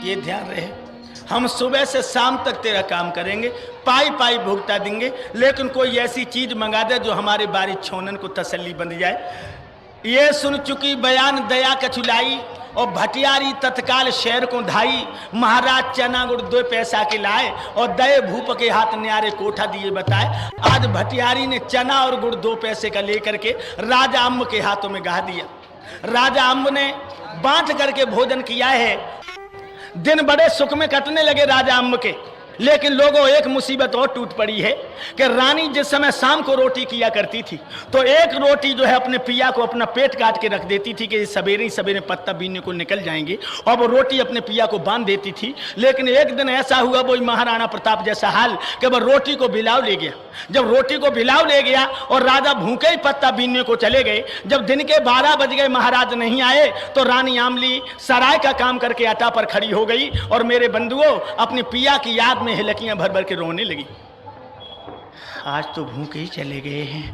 ये ध्यान रहे, हम सुबह से शाम तक तेरा काम करेंगे, पाई पाई भुगता देंगे, लेकिन कोई ऐसी चीज मंगा दे जो हमारे बारी छोनन को तसल्ली बन जाए। ये सुन चुकी बयान दया कछुलाई, और भटियारी तत्काल शहर को धाई। महाराज चना गुड़ 2 पैसा के लाए, और दये भूप के हाथ न्यारे कोठा दिए बताए। आज भटियारी ने चना और गुड़ 2 पैसे का लेकर के राजा अम्ब के हाथों में गा दिया। राजा अम्ब ने बांट करके भोजन किया है। दिन बड़े सुख में कटने लगे राजा अम्ब के, लेकिन लोगों एक मुसीबत और टूट पड़ी है कि रानी जिस समय शाम को रोटी किया करती थी तो एक रोटी जो है अपने पिया को अपना पेट काट के रख देती थी कि सवेरे सवेरे पत्ता बीनने को निकल जाएंगे, और वो रोटी अपने पिया को बांध देती थी। लेकिन एक दिन ऐसा हुआ, वो महाराणा प्रताप जैसा हाल, कि वह रोटी को भिलाव ले गया। जब रोटी को भिलाव ले गया और राजा भूखे ही पत्ता बीनने को चले गए, जब दिन के 12 बज गए महाराज नहीं आए, तो रानी आमली सराय का काम करके अटा पर खड़ी हो गई और मेरे बंधुओं अपने पिया की याद में हिलकियां भर भर के रोने लगी। आज तो भूखे ही चले गए हैं।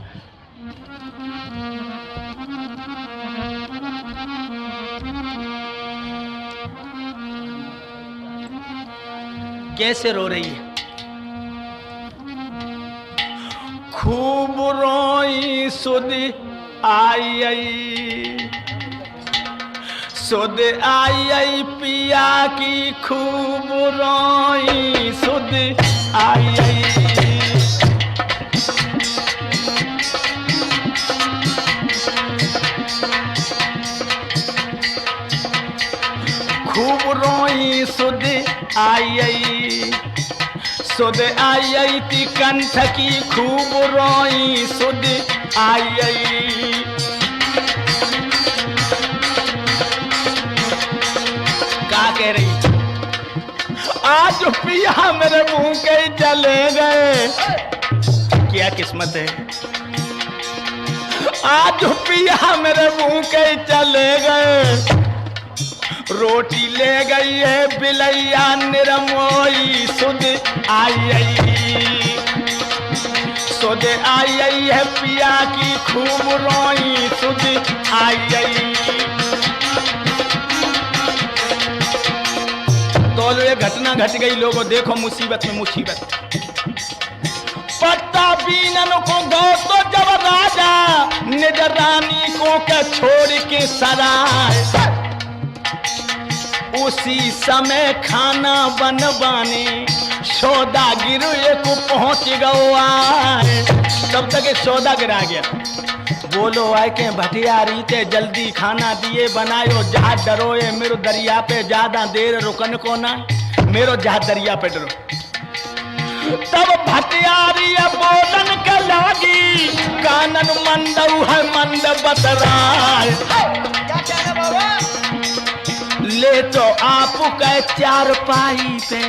कैसे रो रही है? खूब रोई सुध आई, सुध आई पिया की, खूब रोई सुध आई। खूब रोई सुध आई, सुध आई ती कंठ की, खूब रोई सुध आई। क्या कह रही? आज पिया मेरे मुंह के चले गए। क्या किस्मत है, आज पिया मेरे मुंह के चले गए। रोटी ले गई है बिलैया निरमोई, सुध आई, सुध आई है पिया की, खूब रोई सुध आई। तो ये घटना घट गई। लोगों देखो मुसीबत में मुसीबत। पत्ता बीनन को गो तो जब राजा निज रानी को के छोड़ के सराय, उसी समय खाना बनवाने सौदागिर एक पहुंच गए। तब तक एक सौदागिर आ गया। बोलो आए के भटियारी ते जल्दी खाना दिए बनायो, जहाँ डरोए मेरो दरिया पे ज्यादा देर रुकन को ना, मेरो जहाँ दरिया पे डरो। तब भटियारी बोलन के लागी, कानन मंदऊ है मंद बतराय। ले तो आप के 4 पाई पे,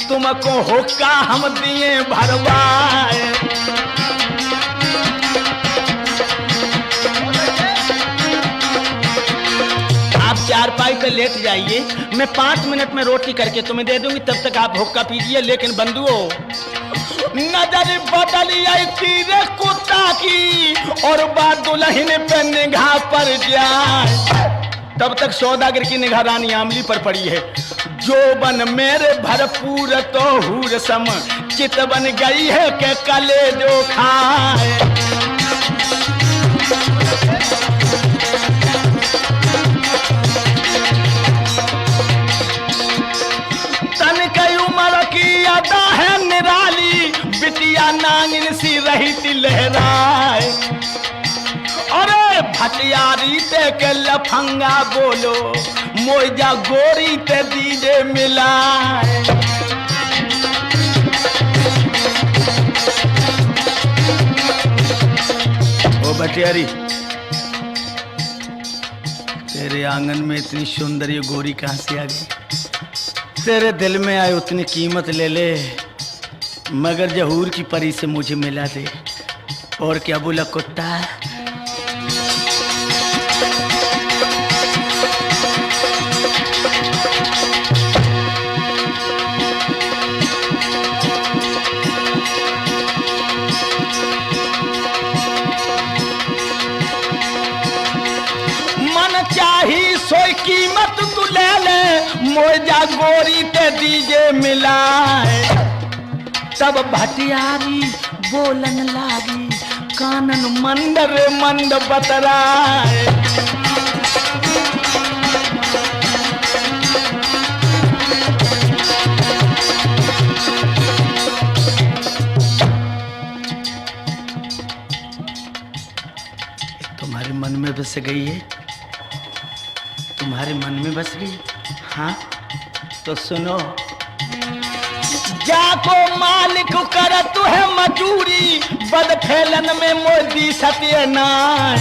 तुमको हुक्का हम दिए भरवाए। आप 4 पाई पे लेट जाइए, मैं 5 मिनट में रोटी करके तुम्हें दे दूंगी, तब तक आप हुक्का पीजिए। लेकिन बंधुओं नजर बदली आई तीर कुत्ता की, और बात दुल्हन पे निगाह पर जाए। तब तक सौदागर की निगाह रानी आमली पर पड़ी है। जो बन मेरे भरपूर तो हूर सम, चित बन गई है के कले जो खाए। तन कई उम्र की अदा है निराली, बिटिया नागिन सी रही थी लहराए। अरे भटियारी ते के लफंगा बोलो, मोजा गोरी ते दीजे मिलाए। ओ भटियारी, तेरे आंगन में इतनी सुंदर ये गोरी कहाँ से आ गई? तेरे दिल में आए उतनी कीमत ले ले, मगर जहूर की परी से मुझे मिला दे। और क्या बोला कुत्ता? कीमत तू ले ले, मोजा गोरी ते दीजे मिलाए। तब भटियारी बोलन लागी कानन मंद रे मंद बतराए। तुम्हारे मन में बस गई है, तुम्हारे मन में बस गई। हाँ तो सुनो, जाको मालिक कर तू है मजूरी, बद फैलन में मोदी सत्यनारायण।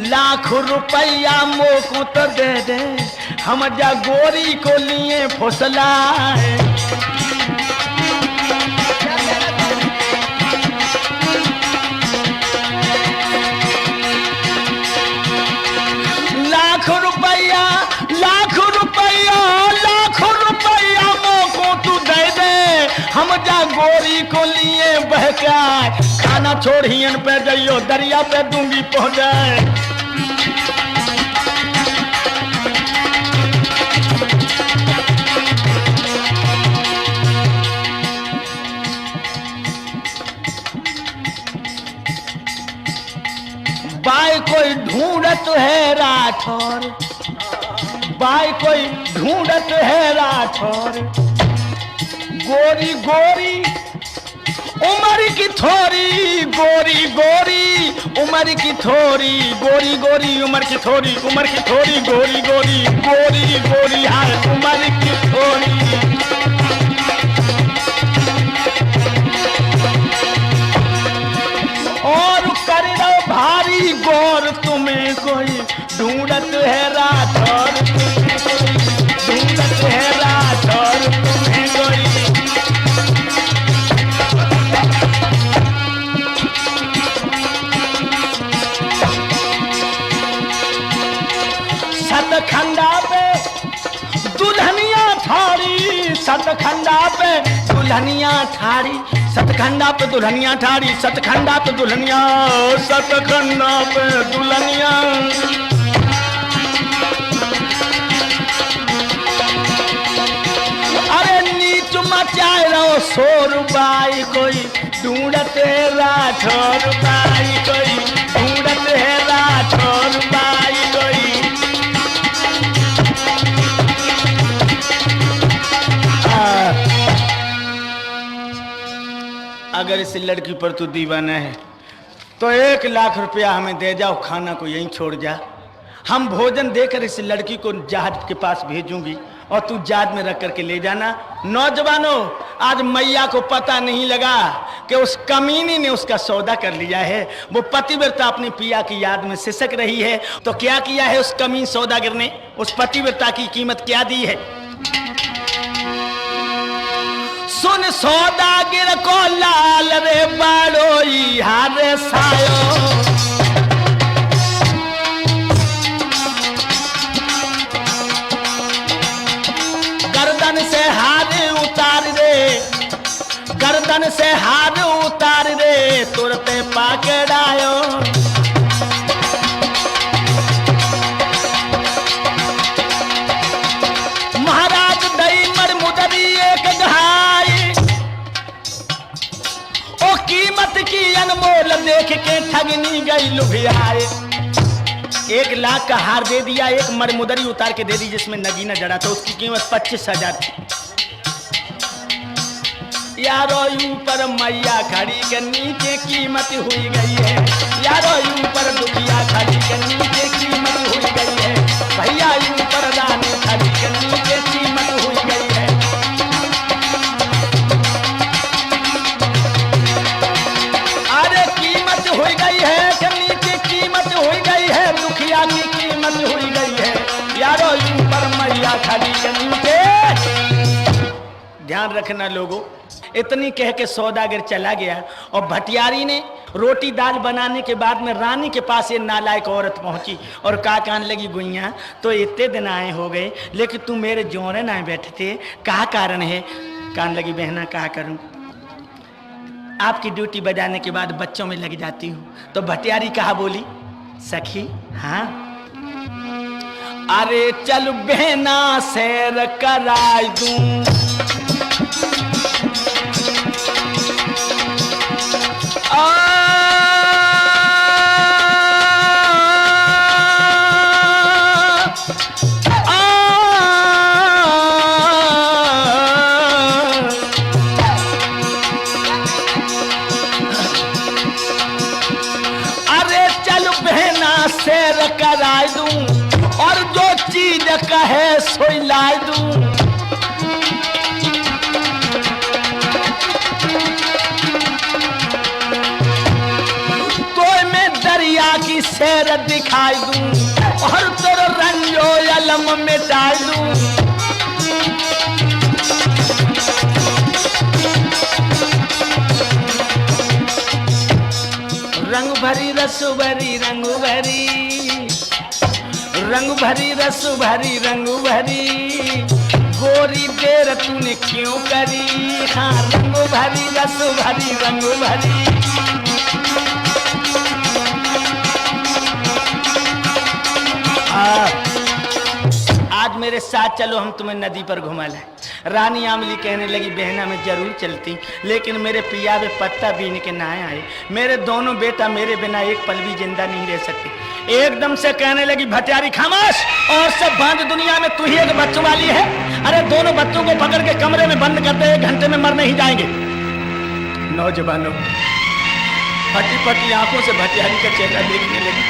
लाख रुपया मोको तो दे दे, हम जा गोरी को लिए फुसलाए। लाख रुपया, लाख रुपया, लाख रुपया मोको तू दे दे, हम जा गोरी को लिए बहकाए। खाना छोड़ हियन पे जाइयो, दरिया पे दूंगी पहुंच जाए। बाई कोई ढूंढत है राठौर, बाई कोई ढूंढत है राठौर। गोरी गोरी उम्र की थोड़ी, गोरी गोरी उम्र की थोड़ी, गोरी गोरी उम्र की थोड़ी, उम्र की थोड़ी, गोरी गोरी, गोरी गोरी हाय उम्र की थोड़ी। और कर दो भारी गौर, तुम्हें कोई ढूंढत है राठौर, ढूंढत है राठौर तुम्हें कोई। सतखंडा पे दुल्हनिया ठाड़ी, सतखंडा पे दुल्हनिया ठाड़ी, सतखंडा पे दुल्हनिया ठाड़ी, सतखंडा पे दुल्हनिया, सतखंडा पे दुल्हनिया। अरे नीच मचाए रहो शोर, बाई कोई ढूंढत है राठौर, बाई कोई ढूंढत है राठौर, बाई कोई। अगर इस लड़की पर तू दीवाना है तो 1 लाख रुपया हमें दे जाओ, खाना को यहीं छोड़ जा। हम भोजन देकर इस लड़की को जहाज के पास भेजूंगी और तू जहाज में रख करके ले जाना। नौजवानों, आज मैया को पता नहीं लगा कि उस कमीनी ने उसका सौदा कर लिया है। वो पतिव्रता अपने पिया की याद में सिसक रही है। तो क्या किया है उस कमीन सौदागर ने? उस पतिव्रता की कीमत क्या दी है? सुन सौदागर को लाल रे बाड़ोई हारे सायो, गर्दन से हाथ उतार रे, गर्दन से हाथ उतार रे, तुरते पाकड़ायो। महाराज दई मर मुदरी एक ढाई, ओ कीमत की अनमोल देख के ठगनी गई लुभियाए। 1 लाख का हार दे दिया, एक मरमुदरी उतार के दे दी जिसमें नगीना जड़ा था, उसकी कीमत 25,000 थी। यारो ऊपर मैया खड़ी के नीचे कीमत हुई गई है, यारो ऊपर दुखिया खड़ी के नीचे कीमत हुई गई है, भैया ऊपर रानी खड़ी के नीचे कीमत हुई गई है। अरे कीमत हुई गई है के नीचे कीमत हुई गई है, दुखिया की कीमत हुई गई है, यारो ऊपर मैया खड़ी के नीचे। ध्यान रखना लोगों, इतनी कह के सौदागर चला गया और भटियारी ने रोटी दाल बनाने के बाद में रानी के पास ये नालायक औरत पहुंची और कहा, कहने लगी गुइया तो इतने दिन आए हो गए लेकिन तू मेरे जोरे ना बैठे थे, क्या कारण है? कहने लगी बहना क्या करूं, आपकी ड्यूटी बजाने के बाद बच्चों में लग जाती हूँ। तो भटियारी कहा बोली, सखी हाँ अरे चल बहना सैर कराय दूं, सैर कराय दूं और जो चीज कहे सोई लाई दूं। तो मैं दरिया की सैर दिखाई दूं और तेरे रंजो अलम मिटाई दूं। रंग भरी रस भरी रंग भरी, रंग भरी रस भरी रंग भरी, गोरी देर तूने क्यों करी। हाँ रंग भरी रस भरी रंग भरी। आज मेरे साथ चलो हम तुम्हें नदी पर घुमा लाए। रानी आमली कहने लगी बहना मैं जरूर चलती, लेकिन मेरे पिया वे पत्ता बीन के ना आए। मेरे दोनों बेटा मेरे बिना एक पल भी जिंदा नहीं रह सकते। एकदम से कहने लगी भटियारी खामोश, और सब बांध दुनिया में तू ही एक बच्चों वाली है। अरे दोनों बच्चों को पकड़ के कमरे में बंद कर दे, 1 घंटे में मर नहीं जाएंगे। नौजवानों फटी फटी आंखों से भटियारी का चेहरा देखने लगी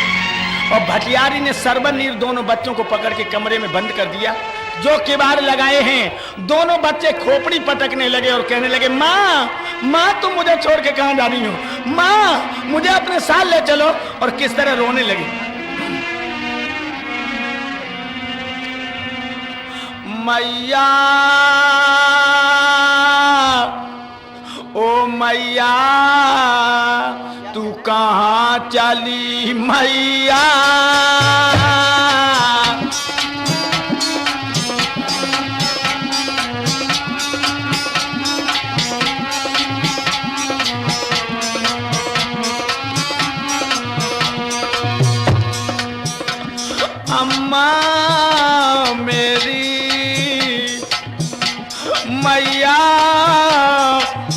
और भटियारी ने सर्वनीर दोनों बच्चों को पकड़ के कमरे में बंद कर दिया। जो किवाड़ लगाए हैं दोनों बच्चे खोपड़ी पटकने लगे और कहने लगे माँ माँ तुम मुझे छोड़ के कहां जा रही हो, माँ मुझे अपने साथ ले चलो। और किस तरह रोने लगे। मैया ओ मैया तू कहां चली मैया। अम्मा मेरी मैया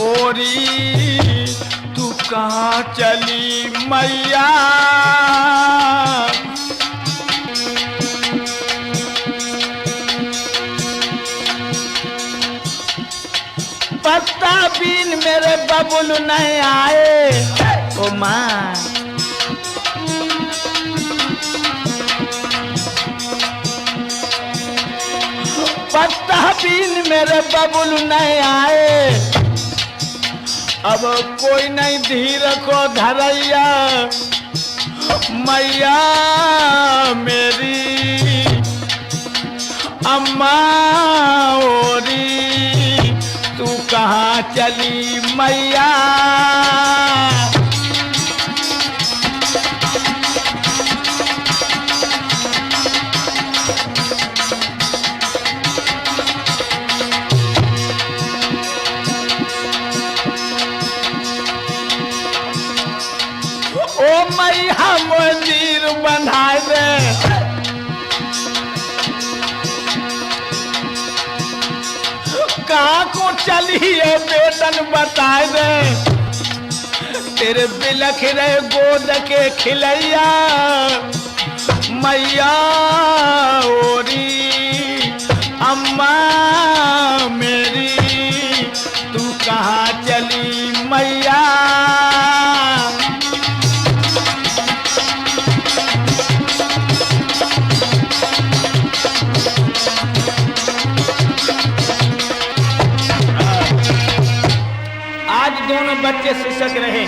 ओरी तू कहाँ चली मैया। पत्ता बीन मेरे बबुल नहीं आए ओ माँ। पत्ता बीन मेरे बबुल नहीं आए, अब कोई नहीं धीर को धरैया मैया मेरी। अम्मा ओरी तू कहाँ चली मैया। ओ मैया मंदिर बनाए दे, कहाँ को चली है बेटन बताए दे। तेरे बिलख रहे गोद के खिलैया मैया ओरी। अम्मा मेरी तू कहाँ चली मैया। दोनों बच्चे सिसक रहे।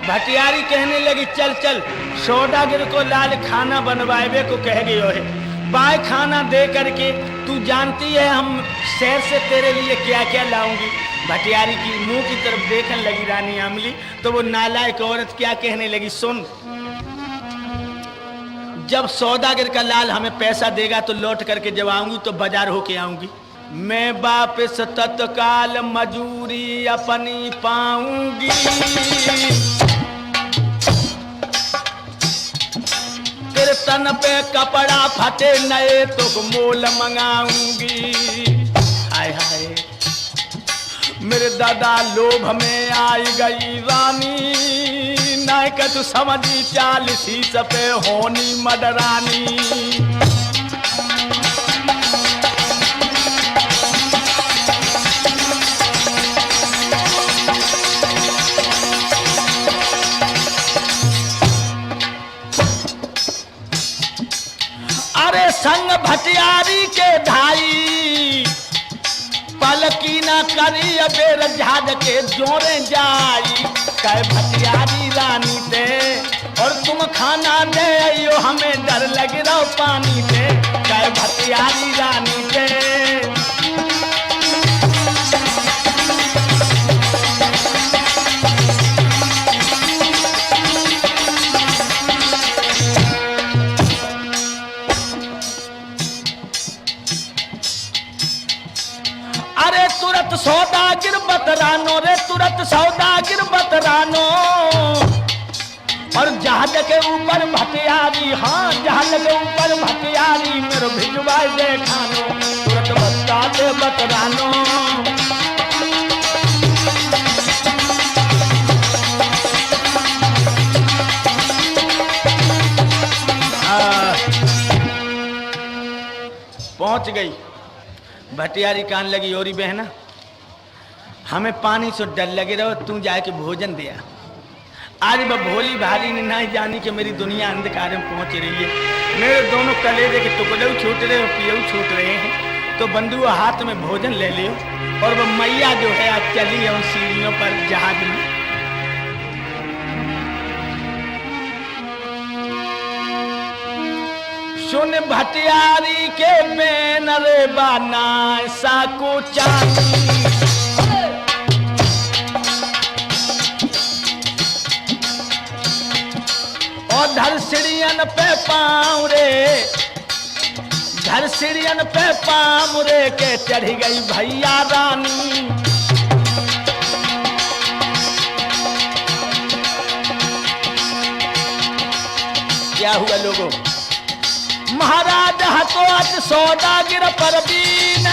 भटियारी कहने लगी चल चल सौदागर को लाल खाना बनवाए को कह गई है, बाय खाना दे करके तू जानती है हम शहर से तेरे लिए क्या क्या लाऊंगी। भटियारी की मुंह की तरफ देखने लगी रानी आमली, तो वो नालायक औरत क्या कहने लगी सुन, जब सौदागर का लाल हमें पैसा देगा तो लौट करके जब आऊंगी तो बाजार होके आऊंगी। मैं वापस तत्काल मजूरी अपनी पाऊंगी। तेरे तन पे कपड़ा फटे नए तो मोल मंगाऊंगी। हाय हाय मेरे दादा लोभ में आई गई रानी, नाय का तू समझी 40 पे होनी मडरानी। अरे संग भटियारी के ढाई, पलकी न करी अबेर जहाज के जोरे जाई। कह भटियारी रानी दे और तुम खाना दे आइयो, हमें डर लग रहा पानी दे। कह भटियारी रानी दे। अरे तुरंत सौदागिर बतरानो रे, तुरंत सौदागिर बतरानो। और जहाज के ऊपर भटियारी, हाँ जहाज के ऊपर भटियारी, मेरे भिजवाई दे खानो। तुरंत बता दे बतरानो। पहुंच गई भटियारी। कान लगी ओरी बहना, हमें पानी से डर लगे रहो, तू जाके भोजन दिया। आज वह भोली भाली ने नहीं जानी कि मेरी दुनिया अंधकार में पहुंच रही है। मेरे दोनों कलेजे के टुकड़े छूट रहे हो, पियो छूट रहे हैं। तो बंधुआ हाथ में भोजन ले लियो। और वह मैया जो है आज चली है उन सीढ़ियों पर जहाज में। सुन भटियारी के बैनर बाना साको चांदी। और धर सीढ़ियन पे पाँव रे, धर सीढ़ियन पे पाँव रे के चढ़ गई भैया रानी। क्या हुआ लोगों? महाराज हतोच सौदागिर परवीन,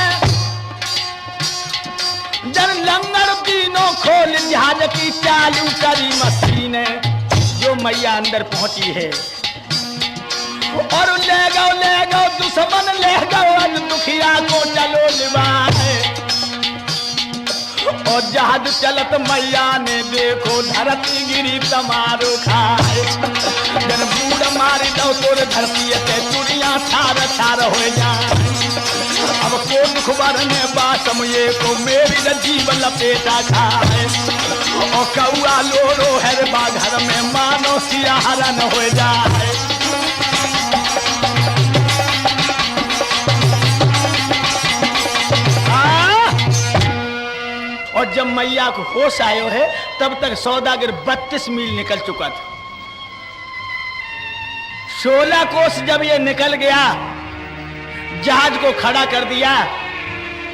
जन लंगर तीनों खोल जहाज की चालू करी मशीन। जो मैया अंदर पहुंची है और ले गो दुश्मन ले गो, आज दुखिया को चलो लिवाए। और जहाज चलत मैया ने देखो धरती गिरी तमारो खाए। जन बूढ़ मारी दो तोर धरती ते चुड़िया छार छार हो जाए। अब को दुख बरने बासम ये को मेरी जीवन लपेटा खाए। और कौआ लोरो है बाघर में मानो सिया हरण हो जाए। और जब मैया को होश आयो है तब तक सौदागर 32 मील निकल चुका था। 16 कोस जब ये निकल गया, जहाज को खड़ा कर दिया।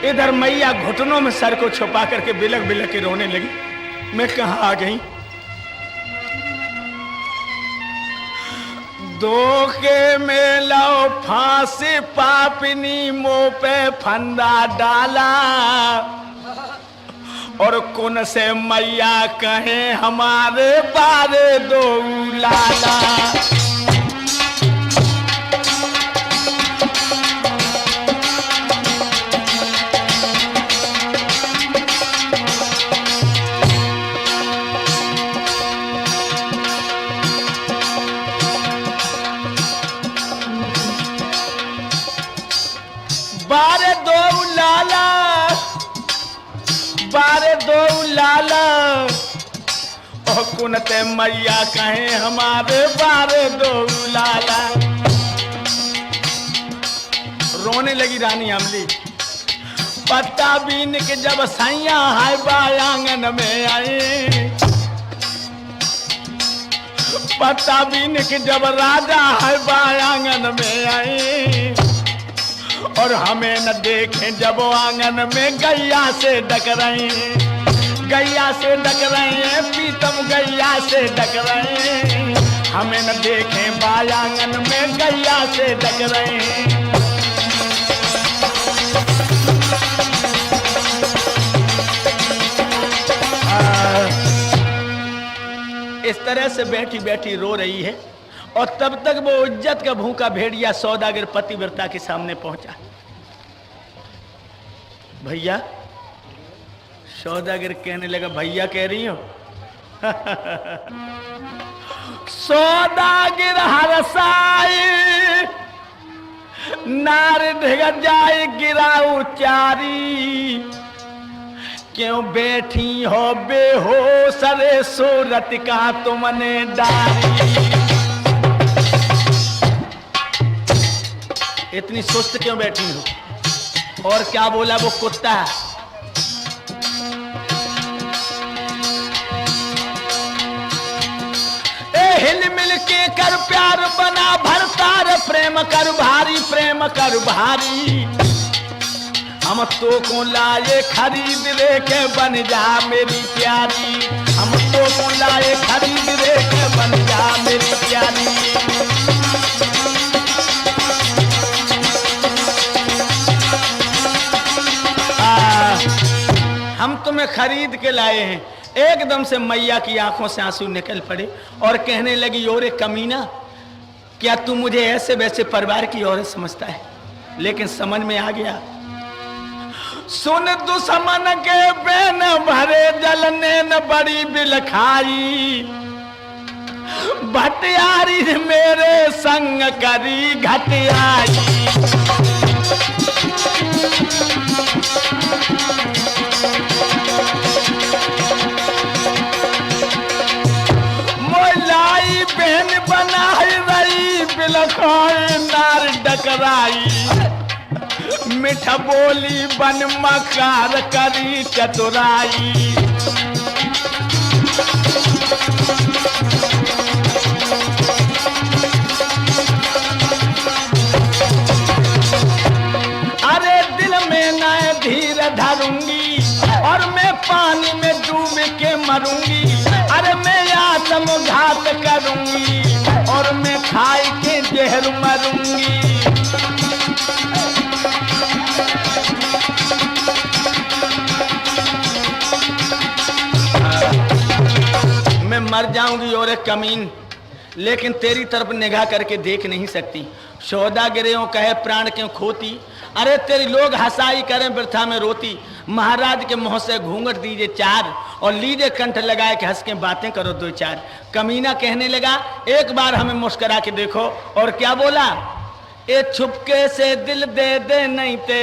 इधर मैया घुटनों में सर को छुपा करके बिलक बिलक के रोने लगी। मैं कहां आ गई? धोखे में लो फांसी पापनी मुंह पे फंदा डाला। और कौन से मैया कहे हमारे बारे दो लाला। बारे दो लाला, बारे दो लाला। और कुनते मैया कहे हमारे बारे दो लाला। रोने लगी रानी अमली। पत्ता बीन के जब सैया है बायांगन में आई। पत्ता बीन के जब राजा है बायांगन में आई। और हमें न देखें जब आंगन में गैया से डक रहे हैं। गैया से डक रहे हैं, पीतम गैया से डक रहे हैं। हमें न देखें बायांगन में गैया से डक रहे हैं। इस तरह से बैठी बैठी रो रही है और तब तक वो इज्जत का भूखा भेड़िया सौदागर पतिव्रता के सामने पहुंचा। भैया, सौदागर कहने लगा, भैया कह रही हो? सौदागर हरसाई नार ढग जाए गिराऊ चारी, क्यों बैठी हो बेहोश रे सूरत का तुमने डारी। इतनी सुस्त क्यों बैठी हो? और क्या बोला वो कुत्ता? ए हिल मिल के कर प्यार बना भरतार, प्रेम कर भारी, प्रेम कर भारी। हम तो को लाए खरीद रे के बन जा मेरी प्यारी, हम तो को लाए खरीद रे के बन जा मेरी प्यारी। हम तुम्हें खरीद के लाए हैं। एकदम से मैया की आंखों से आंसू निकल पड़े और कहने लगी, ओरे कमीना, क्या तू मुझे ऐसे वैसे परिवार की औरत समझता है? लेकिन समझ में आ गया। सुन दुश्मन के बेन भरे जलने न बड़ी बिल खाई, भटियारी मेरे संग करी घटियाई। मोलाई बहन बनाई रही बिल खाई नार डकराई, मीठा बोली बन मकार करी चतुराई। अरे दिल में न धीर धरूंगी और मैं पानी में डूब के मरूंगी। अरे मैं आत्मघात करूंगी और मैं खाई के जहर मरूंगी। मैं मर जाऊंगी और एक कमीन, लेकिन तेरी तरफ निगाह करके देख नहीं सकती। सौदागरों कहे प्राण क्यों खोती, अरे तेरी लोग हंसाई करें वृथा में रोती। महाराज के मुंह से घूंघट दीजिए चार और लीजिए कंठ लगाए कि हंस के बातें करो दो चार। कमीना कहने लगा, एक बार हमें मुस्कुरा के देखो। और क्या बोला? ए छुपके से दिल दे दे नहीं ते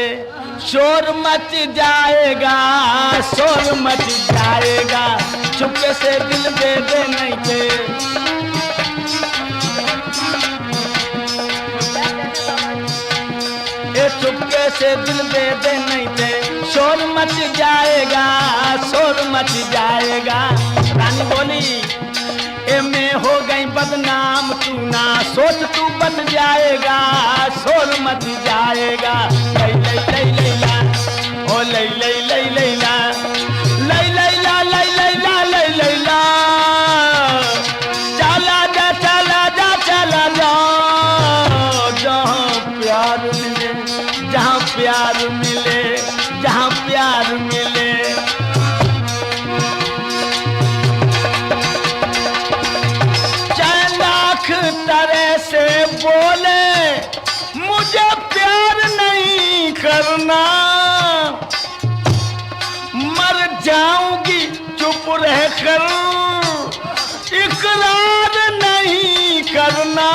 शोर मच जाएगा, शोर मच जाएगा। छुपके से दिल दे दे नहीं ते। ए छुपके से दिल दे दे नहीं ते शोर मच जाएगा, शोर मच जाएगा। रानी बोली, ए मैं हो गई बदनाम तू ना सोच, तू बन जाएगा, शोर मच जाएगा। लई लई लई लैला, ओ लई लई लई लैला, लई लैला लई लैला लई लैला। चला जा चला जा चला जा, जहाँ प्यार मिले, जहाँ प्यार मिले, जहाँ प्यार मिले। तरह से बोले मुझे प्यार नहीं करना, मर जाऊंगी चुप रह कर, इकरार नहीं करना।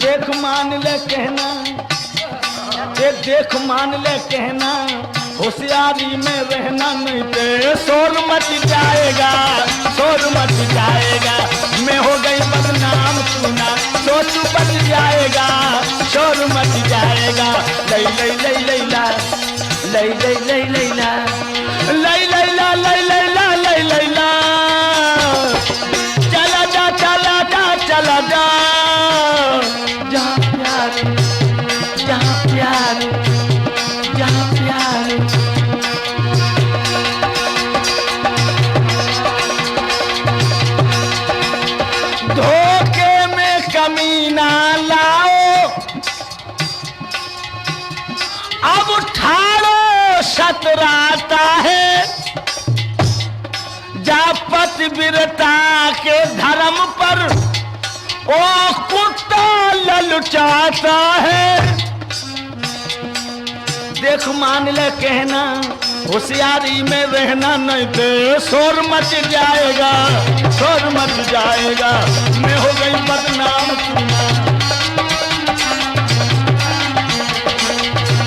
देख मान ले कहना, देख मान ले कहना, होशियारी में रहना नहीं ते शोर मच जाएगा, शोर मच जाएगा। मैं हो गई बदनाम सुना, सोच बच जाएगा, शोर मच जाएगा। लई लई लई लैला, लई लई लई लैला, लई लैला लई लैला लई लैला। चला जा चला जा चला जा, जहाँ प्यार, जहाँ प्यार, जहाँ प्यार। सतराता है, जा पतिव्रता के धर्म पर ओ कुत्ता ललचाता है। देख मान ले कहना, होशियारी में रहना, नहीं तो शोर मच जाएगा, शोर मच जाएगा। मैं हो गई बदनाम तूना,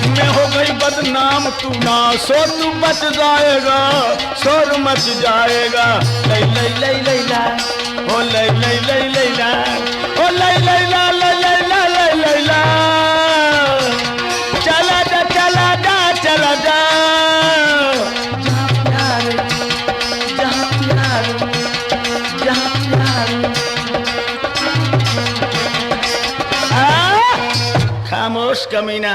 मैं हो गई बदनाम तूना, सो तू बच जाएगा, शोर मच जाएगा। लई लई लई लई ला, ओ लई लई लई लई ला, ओ लई लई ला लई लई ला लई लई ला। चला जा चला जा चला जा, खामोश कमीना,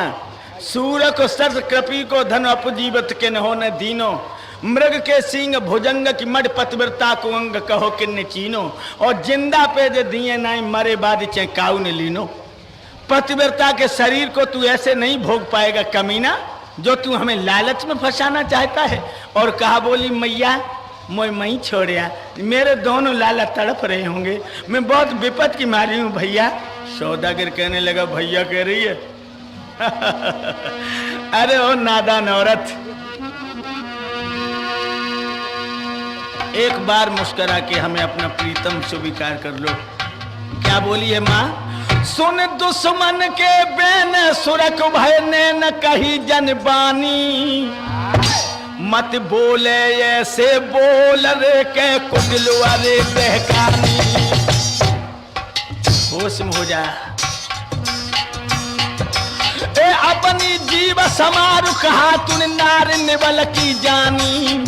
सूर को सर्द कृपी को धन अपजीवत के न होने दीनो, मृग के सिंह भुजंग की मड पतिव्रता को अंग कहो किन्ने चीनो, और जिंदा पे जे दिए नाई मरे बाद चे काऊ ने लीनो। पतिव्रता के शरीर को तू ऐसे नहीं भोग पाएगा कमीना, जो तू हमें लालच में फंसाना चाहता है। और कहा बोली मैया मोई मई छोड़िया, मेरे दोनों लाला तड़प रहे होंगे, मैं बहुत विपद की मारी हूँ भैया। सौदागर कहने लगा भैया कह रही है अरे ओ नादान औरत, एक बार मुस्कुरा के हमें अपना प्रीतम स्वीकार कर लो। क्या बोली है माँ? सुन दुश्मन के बैन सुरख भय ने न कही जनबानी, मत बोले ऐसे बोल रे के कुचलुआ रे बहकानी। होश में हो जा, ए अपनी जीव समारू कहा तूने नार निबल की जानी,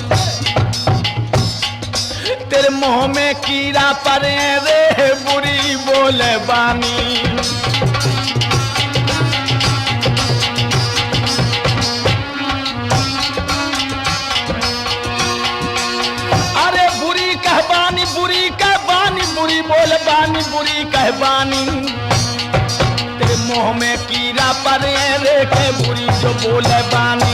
तेरे मुंह में कीड़ा पड़े रे बुरी बोले बानी। अरे बुरी कहबानी, बुरी कहबानी, बुरी बोले बानी, बुरी कहबानी, तेरे मुंह में कीड़ा पड़े रे के बुरी जो बोले बानी।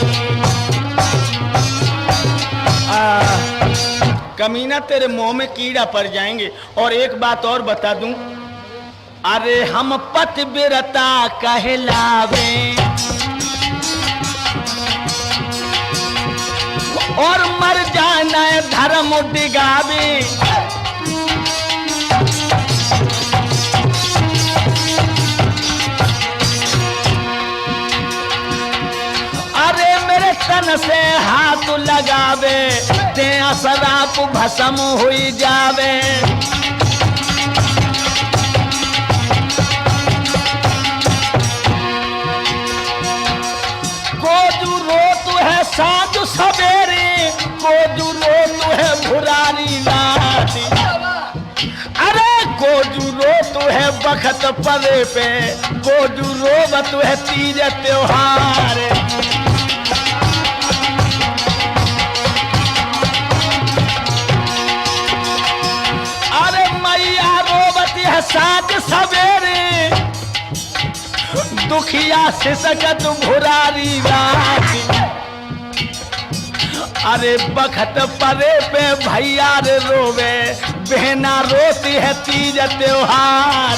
कमीना तेरे मुंह में कीड़ा पड़ जाएंगे। और एक बात और बता दूं, अरे हम पतिव्रता कहलावे और मर जाना धर्म डिगावे। अरे मेरे तन से हाथ लगावे, ते शराब भस्म हुई जावे। कोजू रोत है साँझ सवेरे, कोजू रोत है भुरारी रात। अरे कोजू रोत है बखत परे पे, कोजू रोबत है तीज त्योहार। साथ सवेरे दुखिया से सकत भुरारी रात। अरे बखत परे पे भैया रे रोवे, बहना रोती है तीज त्योहार।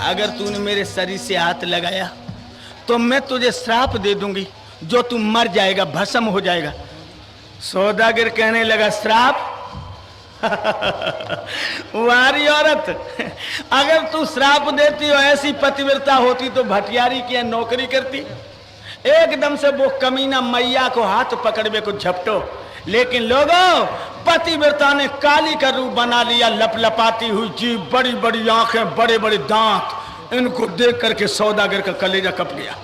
अगर तूने मेरे शरीर से हाथ लगाया तो मैं तुझे श्राप दे दूंगी, जो तू मर जाएगा, भस्म हो जाएगा। सौदागर कहने लगा श्राप? वारी औरत, अगर तू श्राप देती हो, ऐसी पतिव्रता होती तो भटियारी की नौकरी करती। एकदम से वो कमीना मैया को हाथ पकड़वे को झपटो। लेकिन लोगों, पतिव्रता ने काली का रूप बना लिया, लपलपाती हुई जीभ, बड़ी बड़ी आंखें, बड़े बड़े दांत। इनको देख करके सौदागर का कलेजा कप गया।